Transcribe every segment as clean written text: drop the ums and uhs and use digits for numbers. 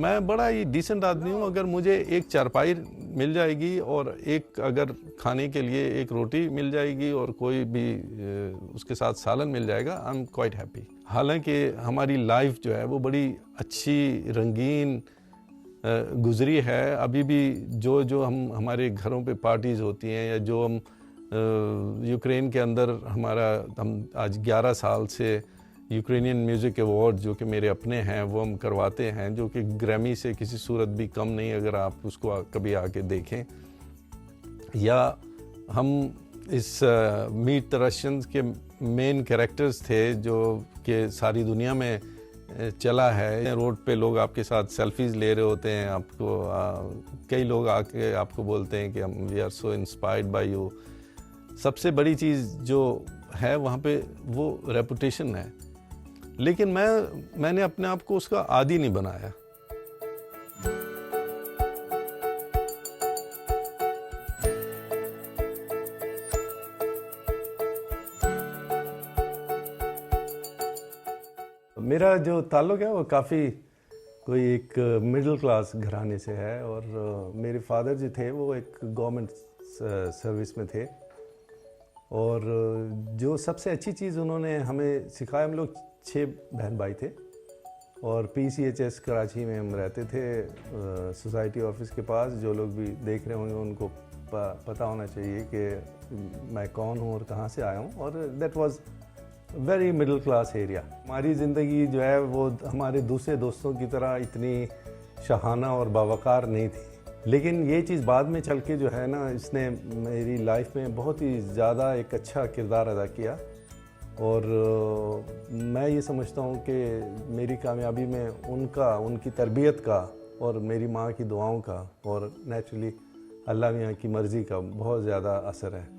मैं बड़ा ही डिसेंट आदमी हूँ। अगर मुझे एक चारपाई मिल जाएगी और एक अगर खाने के लिए एक रोटी मिल जाएगी और कोई भी उसके साथ सालन मिल जाएगा, आई एम क्वाइट हैप्पी। हालांकि हमारी लाइफ जो है वो बड़ी अच्छी रंगीन गुजरी है। अभी भी जो हम हमारे घरों पे पार्टीज़ होती हैं या जो हम यूक्रेन के अंदर हम आज 11 साल से यूक्रेनियन म्यूज़िक अवार्ड जो कि मेरे अपने हैं वो हम करवाते हैं, जो कि ग्रैमी से किसी सूरत भी कम नहीं, अगर आप उसको कभी आके देखें। या हम इस मीट द रशियंस के मेन कैरेक्टर्स थे जो कि सारी दुनिया में चला है। रोड पे लोग आपके साथ सेल्फीज़ ले रहे होते हैं, आपको कई लोग आके आपको बोलते हैं कि हम we are so inspired by you. सबसे बड़ी चीज़ जो है वहाँ पे वो रेपुटेशन है, लेकिन मैंने अपने आप को उसका आदी नहीं बनाया। मेरा जो ताल्लुक़ है वो काफ़ी कोई एक मिडिल क्लास घराने से है और मेरे फादर जो थे वो एक गवर्नमेंट सर्विस में थे। और जो सबसे अच्छी चीज़ उन्होंने हमें सिखाया, हम लोग 6 बहन भाई थे और PCHS कराची में हम रहते थे, सोसाइटी ऑफिस के पास। जो लोग भी देख रहे होंगे उनको पता होना चाहिए कि मैं कौन हूँ और कहाँ से आया हूँ। और that was very middle class area. हमारी ज़िंदगी जो है वो हमारे दूसरे दोस्तों की तरह इतनी शहाना और बावकार नहीं थी, लेकिन ये चीज़ बाद में चल के जो है ना, इसने मेरी लाइफ में बहुत ही ज़्यादा एक अच्छा किरदार अदा किया। और मैं ये समझता हूँ कि मेरी कामयाबी में उनकी तरबियत का और मेरी माँ की दुआओं का और नेचुरली अल्लाह मियाँ की मर्ज़ी का बहुत ज़्यादा असर है।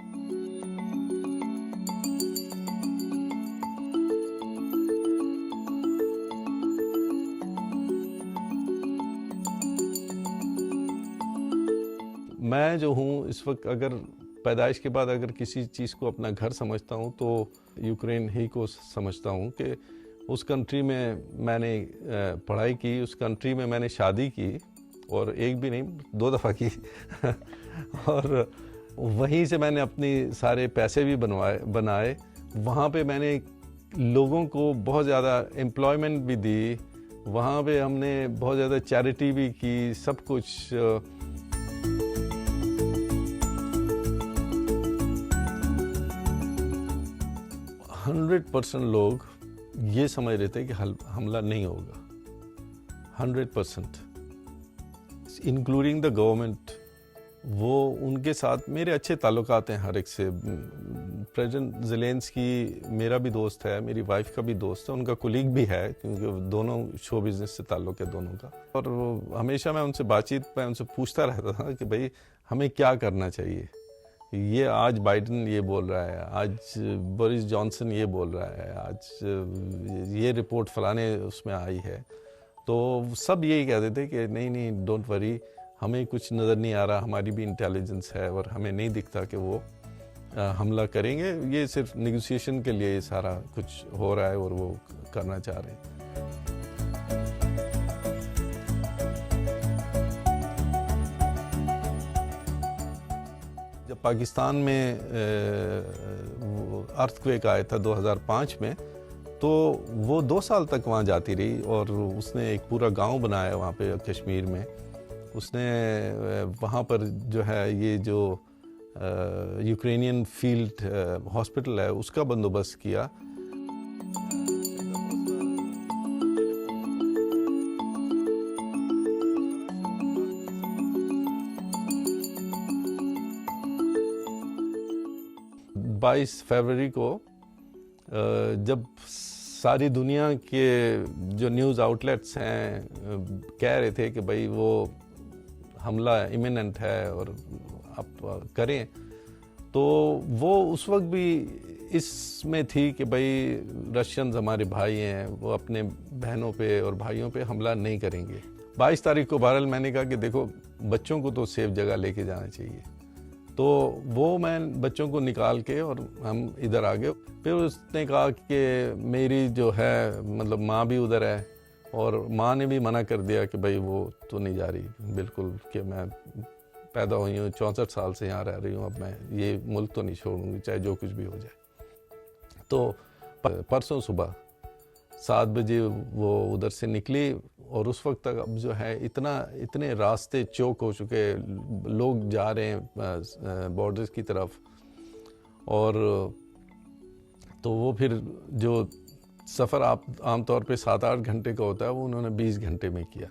मैं जो हूँ इस वक्त, अगर पैदाइश के बाद अगर किसी चीज़ को अपना घर समझता हूँ तो यूक्रेन ही को समझता हूँ कि उस कंट्री में मैंने पढ़ाई की, उस कंट्री में मैंने शादी की और एक भी नहीं 2 दफ़ा की और वहीं से मैंने अपनी सारे पैसे भी बनाए। वहाँ पे मैंने लोगों को बहुत ज़्यादा एम्प्लॉयमेंट भी दी, वहाँ पे हमने बहुत ज़्यादा चैरिटी भी की, सब कुछ। 100% लोग ये समझ रहे थे कि हमला नहीं होगा, 100%, इंक्लूडिंग द गवर्नमेंट। वो उनके साथ मेरे अच्छे ताल्लुकात हैं हर एक से। प्रेसिडेंट ज़ेलेंस्की मेरा भी दोस्त है, मेरी वाइफ का भी दोस्त है, उनका कुलीग भी है, क्योंकि दोनों शो बिज़नेस से ताल्लुक़ है दोनों का। और हमेशा मैं उनसे उनसे पूछता रहता था कि भाई हमें क्या करना चाहिए। ये आज बाइडन ये बोल रहा है, आज बोरिस जॉनसन ये बोल रहा है, आज ये रिपोर्ट फलाने उसमें आई है। तो सब यही कहते थे कि नहीं डोंट वरी, हमें कुछ नज़र नहीं आ रहा, हमारी भी इंटेलिजेंस है और हमें नहीं दिखता कि वो हमला करेंगे। ये सिर्फ नेगोशिएशन के लिए ये सारा कुछ हो रहा है और वो करना चाह रहे हैं। जब पाकिस्तान में अर्थक्वेक आया था 2005 में, तो वो 2 साल तक वहाँ जाती रही और उसने एक पूरा गांव बनाया वहाँ पे कश्मीर में। उसने वहाँ पर जो है ये जो यूक्रेनियन फील्ड हॉस्पिटल है उसका बंदोबस्त किया। फरवरी को जब सारी दुनिया के जो न्यूज़ आउटलेट्स हैं कह रहे थे कि भाई वो हमला इमिनेंट है और आप करें, तो वो उस वक्त भी इसमें थी कि भाई रशियंस हमारे भाई हैं, वो अपने बहनों पे और भाइयों पे हमला नहीं करेंगे। 22 तारीख को बहरहाल मैंने कहा कि देखो बच्चों को तो सेफ जगह लेके जाना चाहिए, तो वो मैं बच्चों को निकाल के और हम इधर आ गए। फिर उसने कहा कि मेरी जो है मतलब माँ भी उधर है और माँ ने भी मना कर दिया कि भाई वो तो नहीं जा रही बिल्कुल, कि मैं पैदा हुई हूँ 64 साल से यहाँ रह रही हूँ, अब मैं ये मुल्क तो नहीं छोड़ूंगी चाहे जो कुछ भी हो जाए। तो परसों सुबह 7 बजे वो उधर से निकली और उस वक्त तक अब जो है इतने रास्ते चौक हो चुके, लोग जा रहे हैं बॉर्डर्स की तरफ, और तो वो फिर जो सफ़र आप आमतौर पे 7-8 घंटे का होता है वो उन्होंने 20 घंटे में किया।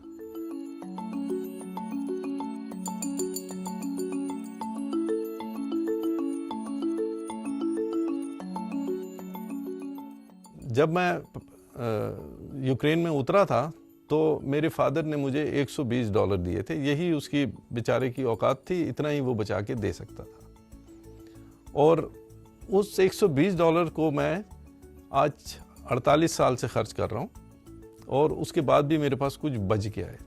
जब मैं यूक्रेन में उतरा था तो मेरे फादर ने मुझे $120 दिए थे, यही उसकी बेचारे की औकात थी, इतना ही वो बचा के दे सकता था। और उस $120 को मैं आज 48 साल से खर्च कर रहा हूँ और उसके बाद भी मेरे पास कुछ बच गया है।